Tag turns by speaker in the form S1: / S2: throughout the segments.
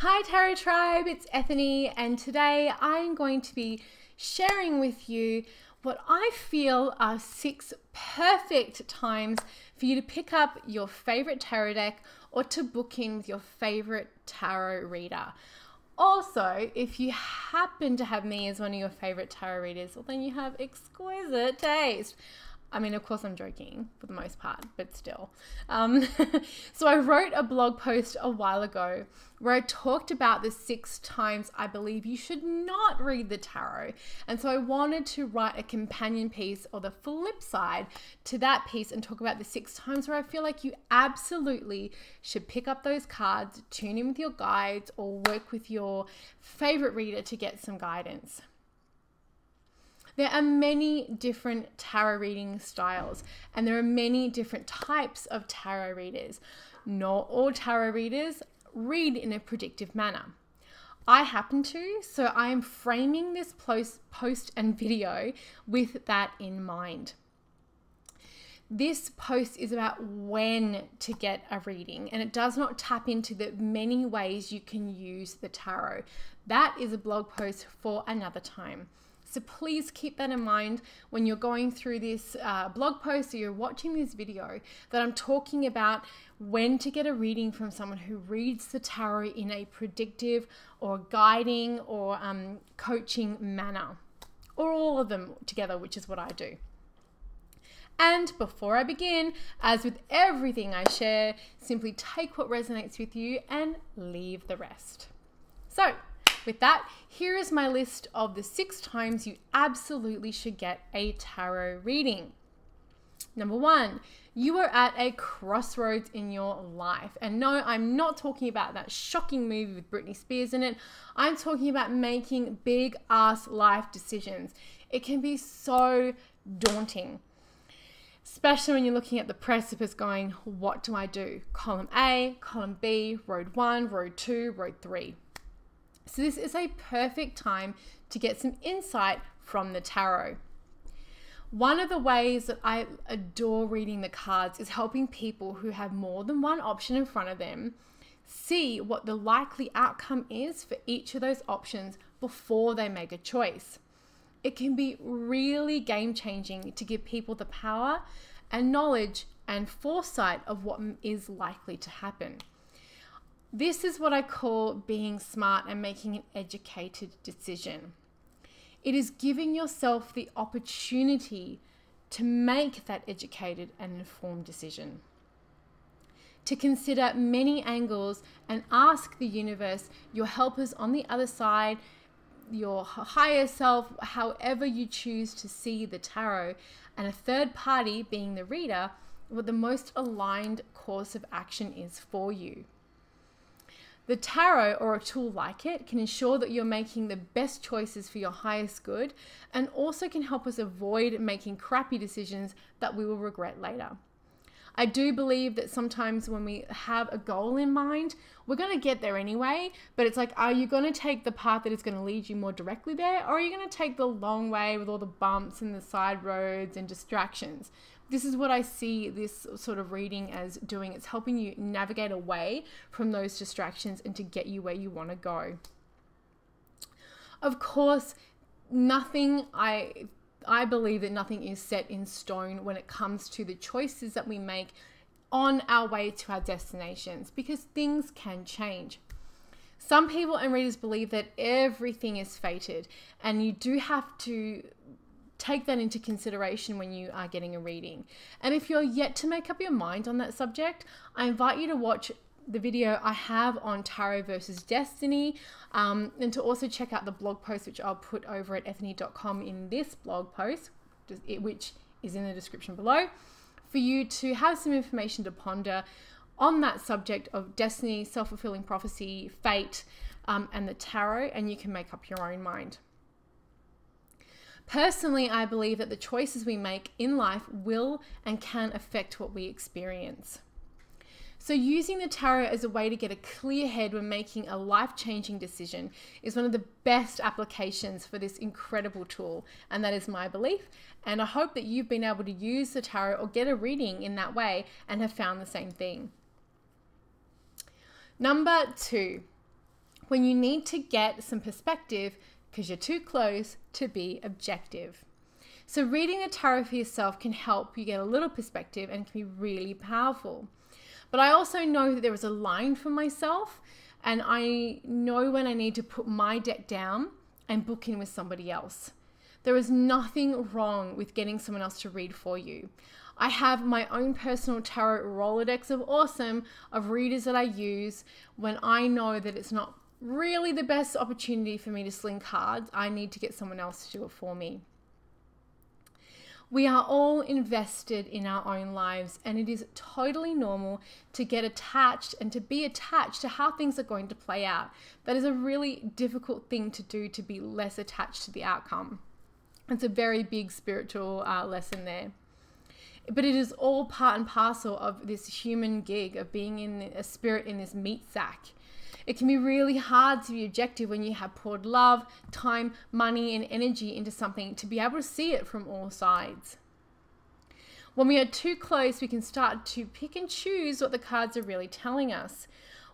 S1: Hi Tarot Tribe, it's Ethany, and today I'm going to be sharing with you what I feel are 6 perfect times for you to pick up your favorite tarot deck or to book in with your favorite tarot reader. Also, if you happen to have me as one of your favorite tarot readers, well then you have exquisite taste. I mean, of course I'm joking for the most part, but still. So I wrote a blog post a while ago where I talked about the 6 times I believe you should not read the tarot. And so I wanted to write a companion piece or the flip side to that piece and talk about the 6 times where I feel like you absolutely should pick up those cards, tune in with your guides, or work with your favorite reader to get some guidance. There are many different tarot reading styles, and there are many different types of tarot readers. Not all tarot readers read in a predictive manner. I happen to, so I am framing this post and video with that in mind. This post is about when to get a reading, and it does not tap into the many ways you can use the tarot. That is a blog post for another time. So please keep that in mind when you're going through this blog post or you're watching this video, that I'm talking about when to get a reading from someone who reads the tarot in a predictive or guiding or coaching manner, or all of them together, which is what I do. And before I begin, as with everything I share, simply take what resonates with you and leave the rest. So, with that, here is my list of the 6 times you absolutely should get a tarot reading. Number 1, you are at a crossroads in your life. And no, I'm not talking about that shocking movie with Britney Spears in it. I'm talking about making big ass life decisions. It can be so daunting, especially when you're looking at the precipice going, what do I do? Column A, column B, road 1, road 2, road 3. So this is a perfect time to get some insight from the tarot. One of the ways that I adore reading the cards is helping people who have more than one option in front of them see what the likely outcome is for each of those options before they make a choice. It can be really game-changing to give people the power and knowledge and foresight of what is likely to happen. This is what I call being smart and making an educated decision. It is giving yourself the opportunity to make that educated and informed decision. To consider many angles and ask the universe, your helpers on the other side, your higher self, however you choose to see the tarot, and a third party being the reader, what the most aligned course of action is for you. The tarot, or a tool like it, can ensure that you're making the best choices for your highest good, and also can help us avoid making crappy decisions that we will regret later. I do believe that sometimes when we have a goal in mind, we're going to get there anyway, but it's like, are you going to take the path that is going to lead you more directly there, or are you going to take the long way with all the bumps and the side roads and distractions? This is what I see this sort of reading as doing. It's helping you navigate away from those distractions and to get you where you want to go. Of course, I believe that nothing is set in stone when it comes to the choices that we make on our way to our destinations, because things can change. Some people and readers believe that everything is fated, and you do have to take that into consideration when you are getting a reading. And if you're yet to make up your mind on that subject, I invite you to watch the video I have on Tarot versus Destiny, and to also check out the blog post, which I'll put over at ethany.com in this blog post, which is in the description below, for you to have some information to ponder on that subject of destiny, self-fulfilling prophecy, fate, and the tarot, and you can make up your own mind. Personally, I believe that the choices we make in life will and can affect what we experience. So using the tarot as a way to get a clear head when making a life-changing decision is one of the best applications for this incredible tool, and that is my belief. And I hope that you've been able to use the tarot or get a reading in that way and have found the same thing. Number 2, when you need to get some perspective because you're too close to be objective. So reading the tarot for yourself can help you get a little perspective and can be really powerful. But I also know that there is a line for myself, and I know when I need to put my deck down and book in with somebody else. There is nothing wrong with getting someone else to read for you. I have my own personal tarot Rolodex of awesome of readers that I use when I know that it's not really the best opportunity for me to sling cards. I need to get someone else to do it for me. We are all invested in our own lives, and it is totally normal to get attached and to be attached to how things are going to play out. That is a really difficult thing to do, to be less attached to the outcome. It's a very big spiritual lesson there. But it is all part and parcel of this human gig of being in a spirit in this meat sack. It can be really hard to be objective when you have poured love, time, money, and energy into something to be able to see it from all sides. When we are too close, we can start to pick and choose what the cards are really telling us.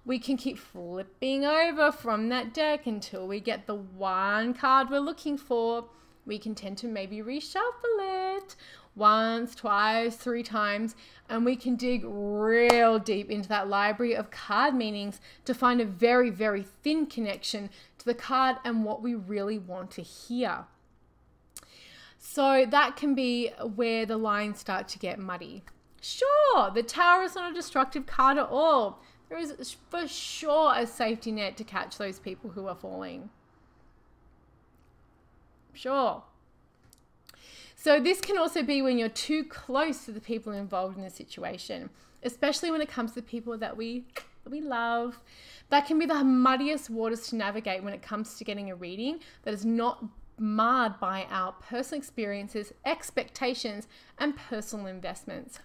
S1: We can keep flipping over from that deck until we get the one card we're looking for. We can tend to maybe reshuffle it once, twice, 3 times, and we can dig real deep into that library of card meanings to find a very, very thin connection to the card and what we really want to hear. So that can be where the lines start to get muddy. Sure, the Tower is not a destructive card at all. There is for sure a safety net to catch those people who are falling. Sure. So this can also be when you're too close to the people involved in the situation, especially when it comes to people that we love. That can be the muddiest waters to navigate when it comes to getting a reading that is not marred by our personal experiences, expectations, and personal investments.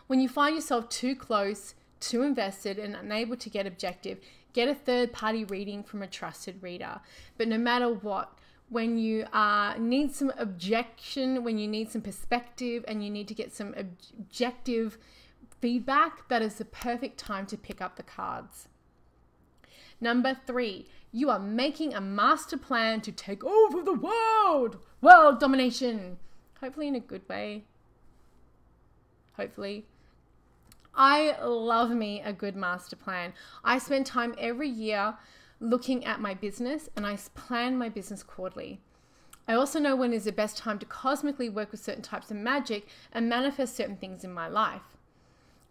S1: When you find yourself too close, too invested, and unable to get objective, get a third-party reading from a trusted reader. But no matter what, when you need some objection, when you need some perspective, and you need to get some objective feedback, that is the perfect time to pick up the cards. Number 3, you are making a master plan to take over the world. World domination. Hopefully in a good way. Hopefully. I love me a good master plan. I spend time every year looking at my business, and I plan my business quarterly. I also know when is the best time to cosmically work with certain types of magic and manifest certain things in my life.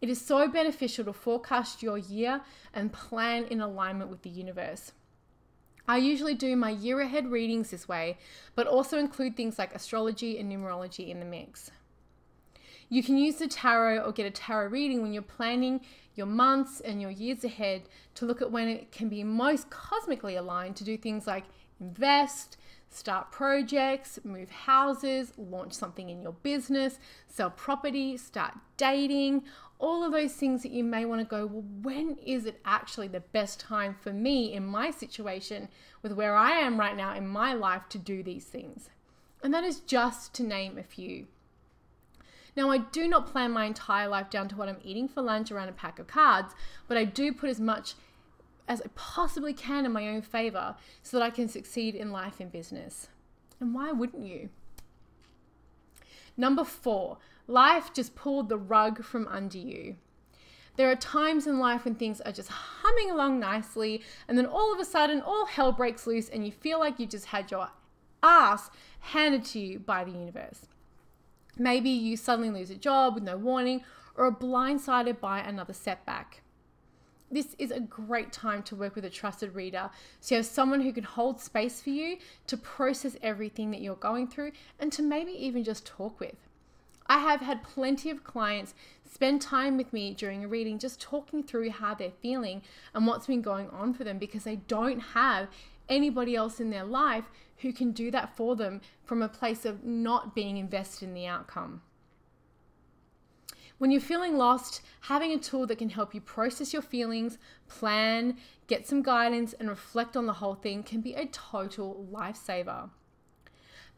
S1: It is so beneficial to forecast your year and plan in alignment with the universe. I usually do my year ahead readings this way, but also include things like astrology and numerology in the mix. You can use the tarot or get a tarot reading when you're planning your months and your years ahead to look at when it can be most cosmically aligned to do things like invest, start projects, move houses, launch something in your business, sell property, start dating, all of those things that you may want to go, well, when is it actually the best time for me in my situation with where I am right now in my life to do these things? And that is just to name a few. Now, I do not plan my entire life down to what I'm eating for lunch around a pack of cards, but I do put as much as I possibly can in my own favor so that I can succeed in life and business. And why wouldn't you? Number 4, life just pulled the rug from under you. There are times in life when things are just humming along nicely, and then all of a sudden, all hell breaks loose and you feel like you just had your ass handed to you by the universe. Maybe you suddenly lose a job with no warning or are blindsided by another setback. This is a great time to work with a trusted reader, so you have someone who can hold space for you to process everything that you're going through and to maybe even just talk with. I have had plenty of clients spend time with me during a reading just talking through how they're feeling and what's been going on for them because they don't have anybody else in their life who can do that for them from a place of not being invested in the outcome. When you're feeling lost, having a tool that can help you process your feelings, plan, get some guidance, and reflect on the whole thing can be a total lifesaver.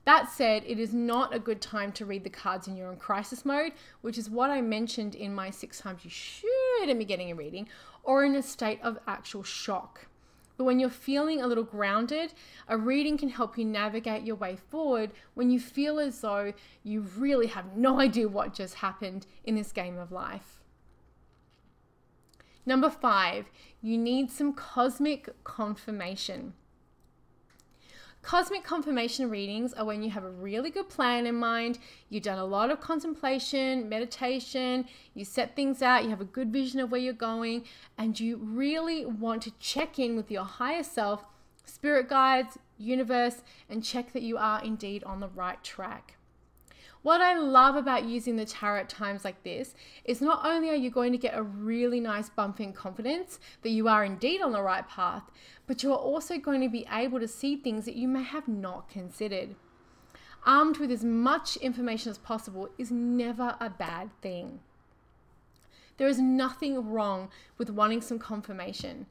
S1: That said, it is not a good time to read the cards when you're in crisis mode, which is what I mentioned in my 6 times you shouldn't be getting a reading, or in a state of actual shock. But when you're feeling a little grounded, a reading can help you navigate your way forward when you feel as though you really have no idea what just happened in this game of life. Number 5, you need some cosmic confirmation. Cosmic confirmation readings are when you have a really good plan in mind, you've done a lot of contemplation, meditation, you set things out, you have a good vision of where you're going, and you really want to check in with your higher self, spirit guides, universe, and check that you are indeed on the right track. What I love about using the tarot at times like this is not only are you going to get a really nice bump in confidence that you are indeed on the right path, but you are also going to be able to see things that you may have not considered. Armed with as much information as possible is never a bad thing. There is nothing wrong with wanting some confirmation.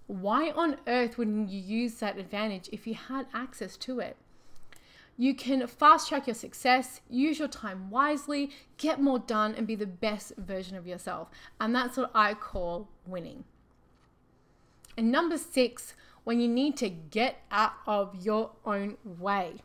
S1: Why on earth wouldn't you use that advantage if you had access to it? You can fast track your success, use your time wisely, get more done, and be the best version of yourself. And that's what I call winning. And number 6, when you need to get out of your own way.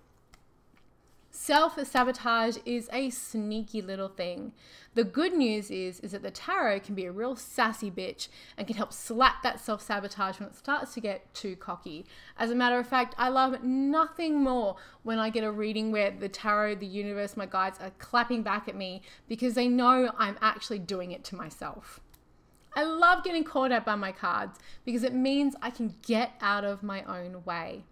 S1: Self-sabotage is a sneaky little thing. The good news is that the tarot can be a real sassy bitch and can help slap that self-sabotage when it starts to get too cocky. As a matter of fact, I love nothing more when I get a reading where the tarot, the universe, my guides are clapping back at me because they know I'm actually doing it to myself. I love getting called out by my cards because it means I can get out of my own way.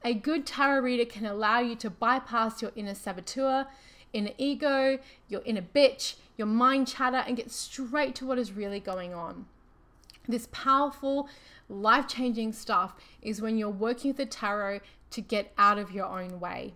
S1: A good tarot reader can allow you to bypass your inner saboteur, inner ego, your inner bitch, your mind chatter, and get straight to what is really going on. This powerful, life-changing stuff is when you're working with the tarot to get out of your own way.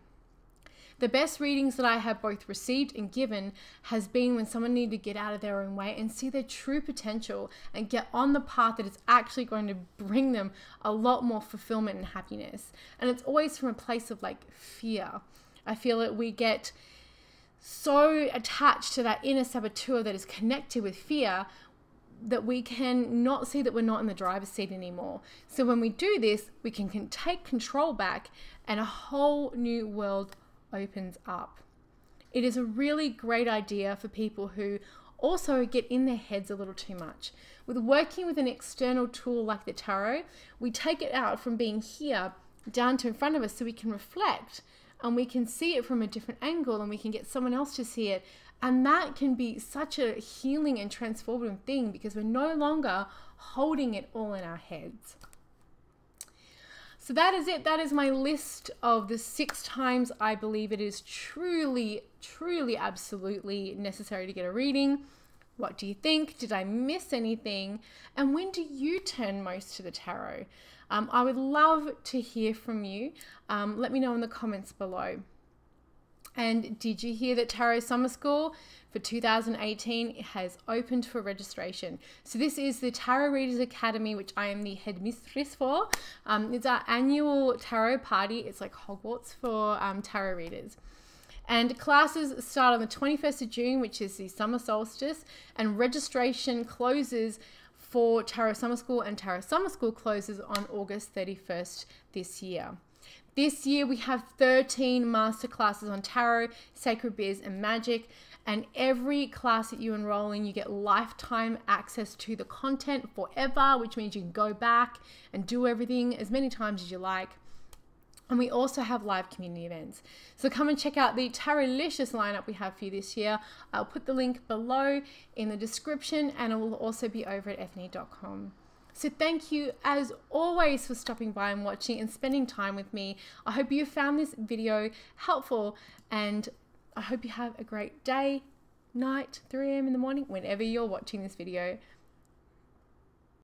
S1: The best readings that I have both received and given has been when someone needed to get out of their own way and see their true potential and get on the path that is actually going to bring them a lot more fulfillment and happiness. And it's always from a place of like fear. I feel that we get so attached to that inner saboteur that is connected with fear that we can not see that we're not in the driver's seat anymore. So when we do this, we can take control back and a whole new world opens up. It is a really great idea for people who also get in their heads a little too much. With working with an external tool like the tarot, we take it out from being here down to in front of us so we can reflect and we can see it from a different angle and we can get someone else to see it. And that can be such a healing and transformative thing because we're no longer holding it all in our heads. So that is it. That is my list of the 6 times I believe it is truly, absolutely necessary to get a reading. What do you think? Did I miss anything? And when do you turn most to the tarot? I would love to hear from you. Let me know in the comments below. And did you hear that Tarot Summer School for 2018 has opened for registration? So this is the Tarot Readers Academy, which I am the headmistress for. It's our annual tarot party. It's like Hogwarts for tarot readers. And classes start on the 21st of June, which is the summer solstice, and registration closes for Tarot Summer School, and Tarot Summer School closes on August 31st this year. This year we have 13 masterclasses on tarot, sacred biz, and magic. And every class that you enroll in, you get lifetime access to the content forever, which means you can go back and do everything as many times as you like. And we also have live community events. So come and check out the Tarot-licious lineup we have for you this year. I'll put the link below in the description and it will also be over at ethne.com. So thank you as always for stopping by and watching and spending time with me. I hope you found this video helpful and I hope you have a great day, night, 3 AM in the morning, whenever you're watching this video.